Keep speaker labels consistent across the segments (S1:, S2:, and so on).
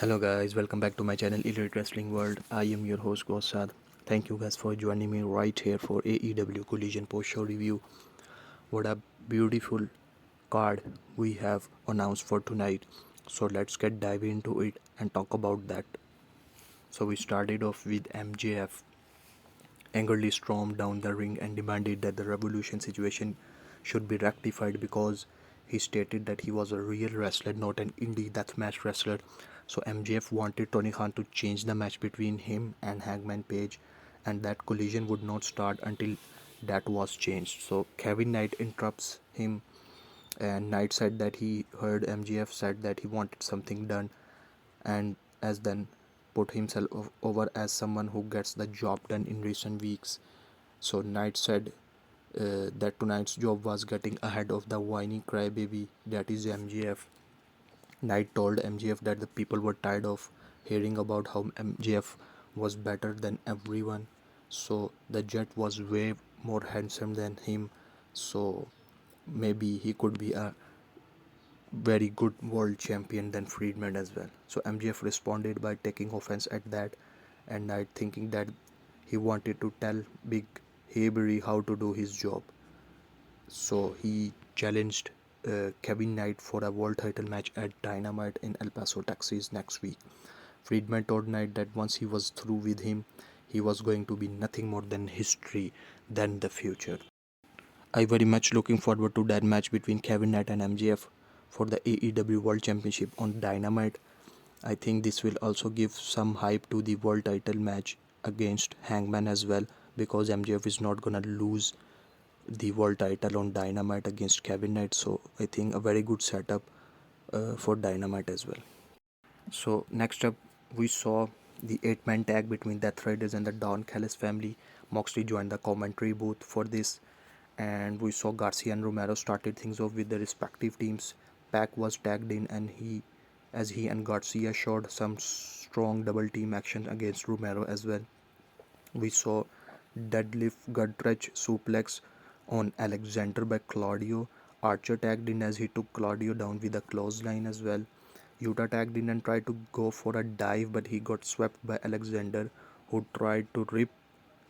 S1: Hello guys, welcome back to my channel Elite Wrestling World. I am your host GhostSaad. Thank you guys for joining me right here for AEW Collision post-show review. What a beautiful card we have announced for tonight. So let's get dive into it and talk about that. So we started off with MJF angrily stormed down the ring and demanded that the Revolution situation should be rectified because he stated that he was a real wrestler, not an indie deathmatch wrestler. So MJF wanted Tony Khan to change the match between him and Hangman Page, and that collision would not start until that was changed. So Kevin Knight interrupts him, and Knight said that he heard MJF said that he wanted something done, and as then put himself over as someone who gets the job done in recent weeks. So Knight said that tonight's job was getting ahead of the whiny crybaby that is MJF. Knight told MJF that the people were tired of hearing about how MJF was better than everyone. So the Jet was way more handsome than him. So maybe he could be a very good world champion than Friedman as well. So MJF responded by taking offense at that, and Knight thinking that he wanted to tell Big Haybury how to do his job. So he challenged Kevin Knight for a world title match at Dynamite in El Paso, Texas next week. Friedman told Knight that once he was through with him, he was going to be nothing more than history than the future. I very much looking forward to that match between Kevin Knight and MJF for the AEW World Championship on Dynamite. I think this will also give some hype to the world title match against Hangman as well, because MJF is not gonna lose the world title on Dynamite against Kevin Knight. So I think a very good setup for Dynamite as well. So next up, we saw the 8-man tag between Death Riders and the Don Callis family. Moxley joined the commentary booth for this, and we saw Garcia and Romero started things off with their respective teams. Pac was tagged in, and he and Garcia showed some strong double team action against Romero as well. We saw deadlift gut wrench suplex on Alexander by Claudio. Archer tagged in as he took Claudio down with a clothesline as well. Yota tagged in and tried to go for a dive, but he got swept by Alexander, who tried to rip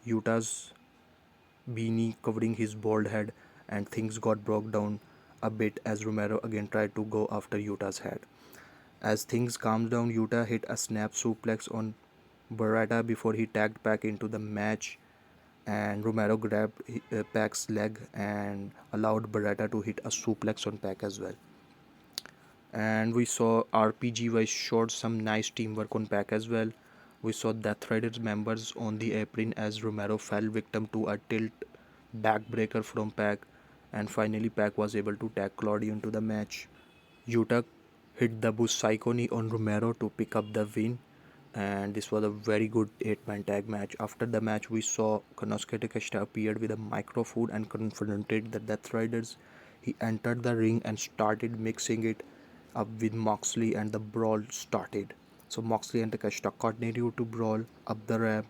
S1: Yuta's beanie covering his bald head, and things got broke down a bit as Romero again tried to go after Yuta's head. As things calmed down, Yuta hit a snap suplex on Beretta before he tagged Pac into the match, and Romero grabbed Pac's leg and allowed Beretta to hit a suplex on Pac as well. And we saw RPGY showed some nice teamwork on Pac as well. We saw Death Riders members on the apron as Romero fell victim to a tilt backbreaker from Pac, and finally Pac was able to tag Claudio into the match. Yuta hit the Busaikonii on Romero to pick up the win, and this was a very good 8-man tag match. After the match, we saw Konosuke Takeshita appeared with a microphone and confronted the Death Riders. He entered the ring and started mixing it up with Moxley, and the brawl started. So Moxley and Takeshita continued to brawl up the ramp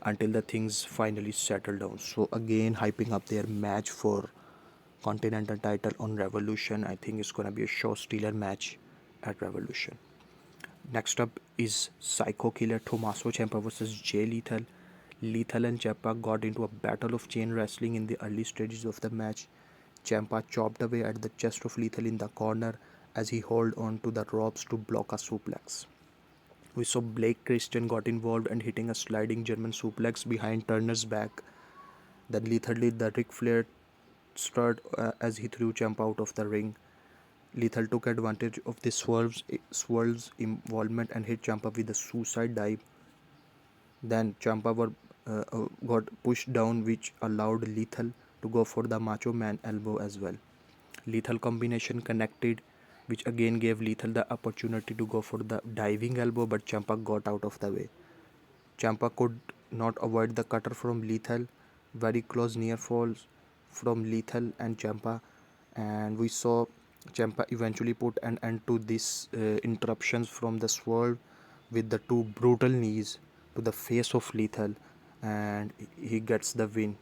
S1: until the things finally settled down. So again, hyping up their match for Continental title on Revolution. I think it's gonna be a show stealer match at Revolution. Next up is Psycho Killer Tommaso Ciampa versus Jay Lethal. Lethal and Ciampa got into a battle of chain wrestling in the early stages of the match. Ciampa chopped away at the chest of Lethal in the corner as he held on to the ropes to block a suplex. We saw Blake Christian got involved and hitting a sliding German suplex behind Turner's back. Then Lethal did the Ric Flair strut as he threw Ciampa out of the ring. Lethal took advantage of this swerve's involvement and hit Ciampa with a suicide dive. Then Ciampa got pushed down, which allowed Lethal to go for the Macho Man elbow as well. Lethal combination connected, which again gave Lethal the opportunity to go for the diving elbow, but Ciampa got out of the way. Ciampa could not avoid the cutter from Lethal. Very close near falls from Lethal and Ciampa, and we saw Ciampa eventually put an end to these interruptions from the swerve with the two brutal knees to the face of Lethal, and he gets the win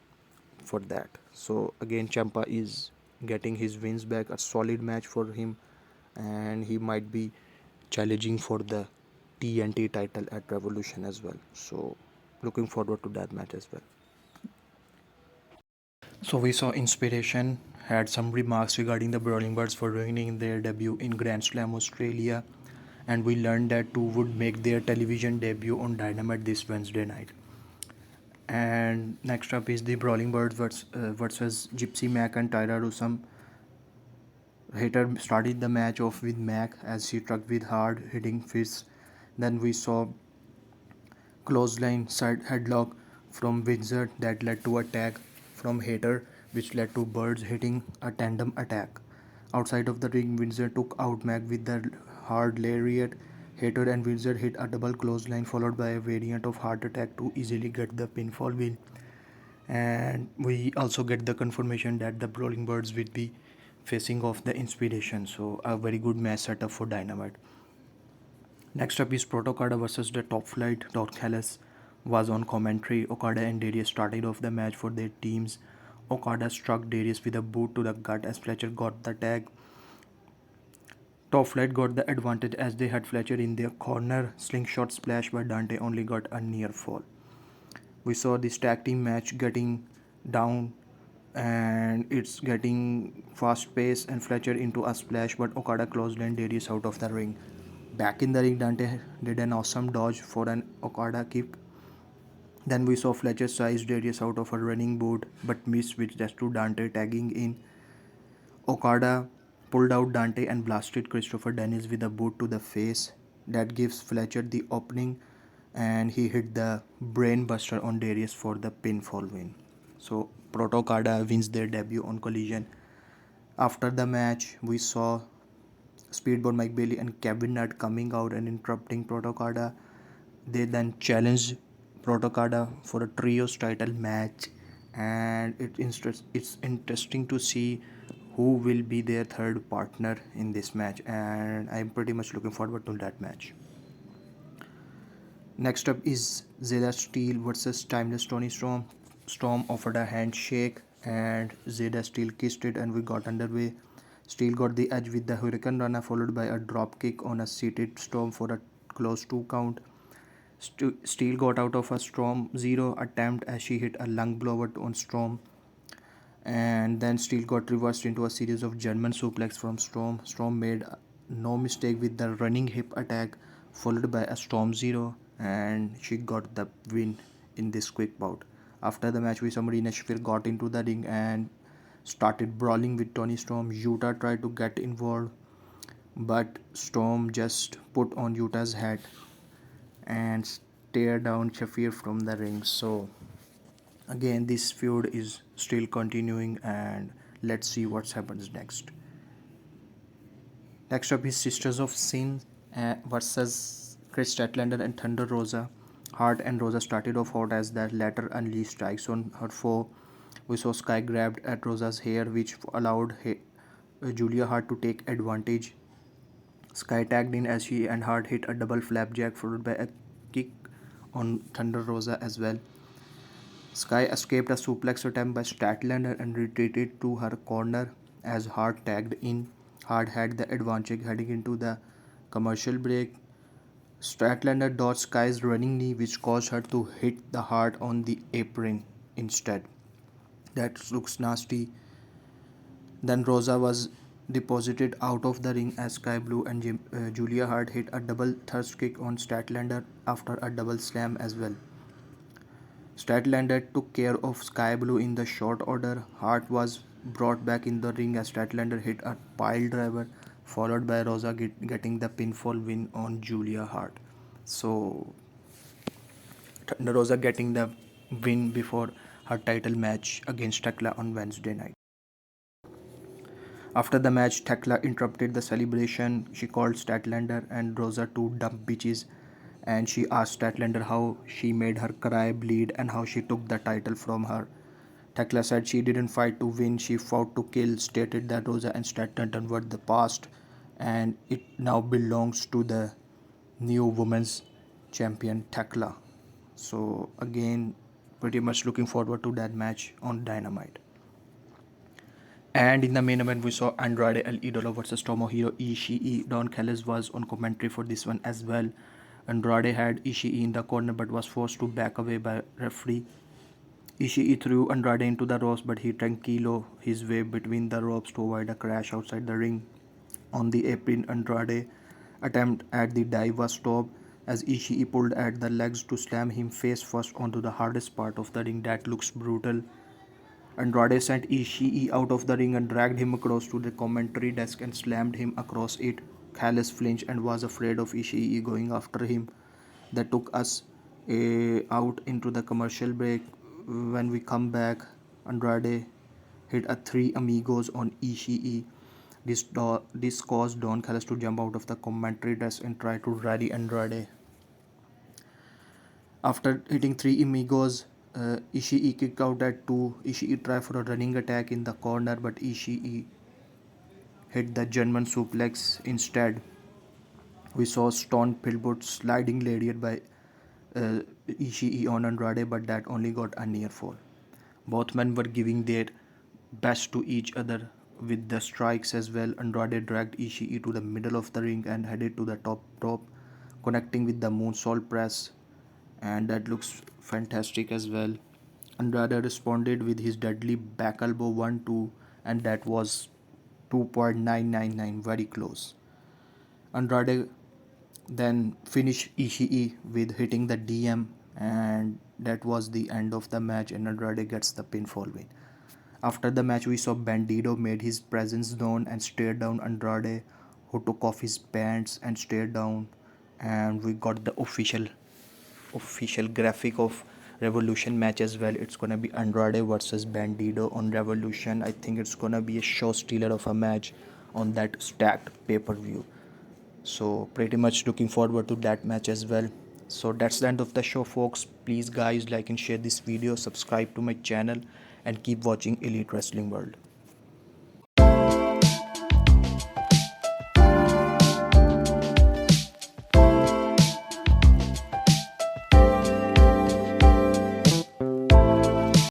S1: for that. So again, Ciampa is getting his wins back. A solid match for him, and he might be challenging for the TNT title at Revolution as well. So looking forward to that match as well. So we saw Inspiration had some remarks regarding the Brawling Birds for ruining their debut in Grand Slam Australia, and we learned that two would make their television debut on Dynamite this Wednesday night. And next up is the Brawling Birds versus Gypsy Mac and Tyra Rusam. Hater started the match off with Mac as she struck with hard hitting fists. Then we saw clothesline side headlock from Windsor that led to a tag from Hater, which led to Birds hitting a tandem attack. Outside of the ring, Windsor took out Mac with the hard lariat. Hater and Windsor hit a double clothesline followed by a variant of heart attack to easily get the pinfall win. And we also get the confirmation that the Brawling Birds will be facing off the Inspiration. So a very good match setup for Dynamite. Next up is ProtoKada versus the Top Flight. Don Callis was on commentary. Okada and Darius started off the match for their teams. Okada struck Darius with a boot to the gut as Fletcher got the tag. Top Flight got the advantage as they had Fletcher in their corner. Slingshot splash, but Dante only got a near fall. We saw this tag team match getting down and it's getting fast paced and Fletcher into a splash, but Okada clotheslined Darius out of the ring. Back in the ring, Dante did an awesome dodge for an Okada kick. Then we saw Fletcher size Darius out of a running boot but missed, which led to Dante tagging in. Okada pulled out Dante and blasted Christopher Dennis with a boot to the face. That gives Fletcher the opening and he hit the brainbuster on Darius for the pinfall win. So ProtoKada wins their debut on Collision. After the match, we saw Speedboat Mike Bailey and Kevin Nutt coming out and interrupting ProtoKada. They then challenged ProtoKada for a trios title match, and it's interesting to see who will be their third partner in this match, and I'm pretty much looking forward to that match. Next up is Zayda Steel versus Timeless Toni Storm. Storm offered a handshake and Zayda Steel kissed it and we got underway. Steel got the edge with the Hurricane Rana followed by a drop kick on a seated Storm for a close 2 count. Steel got out of a Storm 0 attempt as she hit a lung blower on Storm. And then Steel got reversed into a series of German suplex from Storm. Storm made no mistake with the running hip attack followed by a Storm 0 and she got the win in this quick bout. After the match, we saw Marina Shafir got into the ring and started brawling with Toni Storm. Yota tried to get involved, but Storm just put on Yuta's head and stare down Shafir from the ring. So again, this feud is still continuing and let's see what happens next. Next up is Sisters of Sin versus Kris Statlander and Thunder Rosa. Hart and Rosa started off hot as the latter unleashed strikes on her foe. We saw Skye grabbed at Rosa's hair, which allowed Julia Hart to take advantage. Skye tagged in as she and Hart hit a double flapjack followed by a kick on Thunder Rosa as well. Skye escaped a suplex attempt by Statlander and retreated to her corner as Hart tagged in. Hart had the advantage heading into the commercial break. Statlander dodged Skye's running knee, which caused her to hit the Hart on the apron instead. That looks nasty. Then Rosa was deposited out of the ring as Skye Blue and Julia Hart hit a double thrust kick on Statlander after a double slam as well. Statlander took care of Skye Blue in the short order. Hart was brought back in the ring as Statlander hit a pile driver, followed by Rosa getting the pinfall win on Julia Hart. So Thunder Rosa getting the win before her title match against Tekla on Wednesday night. After the match, Tekla interrupted the celebration. She called Statlander and Rosa two dumb bitches, and she asked Statlander how she made her cry, bleed, and how she took the title from her. Tekla said she didn't fight to win, she fought to kill, stated that Rosa and Statlander were the past, and it now belongs to the new women's champion Tekla. So again, pretty much looking forward to that match on Dynamite. And in the main event, we saw Andrade El Idolo versus Tomohiro Ishii. Don Callis was on commentary for this one as well. Andrade had Ishii in the corner but was forced to back away by referee. Ishii threw Andrade into the ropes, but he tranquilo his way between the ropes to avoid a crash outside the ring. On the apron, Andrade attempt at the dive was stopped as Ishii pulled at the legs to slam him face first onto the hardest part of the ring. That looks brutal. Andrade sent Ishii out of the ring and dragged him across to the commentary desk and slammed him across it. Callis flinched and was afraid of Ishii going after him. That took us out into the commercial break. When we come back, Andrade hit a three amigos on Ishii. This caused Don Callis to jump out of the commentary desk and try to rally Andrade. After hitting three amigos, Ishii kicked out at two. Ishii tried for a running attack in the corner, but Ishii hit the German suplex instead. We saw Stone Pillboard sliding lariat by Ishii on Andrade, but that only got a near fall. Both men were giving their best to each other with the strikes as well. Andrade dragged Ishii to the middle of the ring and headed to the top rope, connecting with the moonsault press, and that looks fantastic as well. Andrade responded with his deadly back elbow 1-2, and that was 2.999, very close. Andrade then finished Ishii with hitting the DM, and that was the end of the match, and Andrade gets the pinfall win. After the match, we saw Bandito made his presence known and stared down Andrade, who took off his pants and stared down, and we got the official graphic of Revolution match as well. It's gonna be Andrade versus Bandito on Revolution. I think it's gonna be a show stealer of a match on that stacked pay-per-view. So pretty much looking forward to that match as well. So that's the end of the show, folks. Please guys, like and share this video, subscribe to my channel, and keep watching Elite Wrestling World.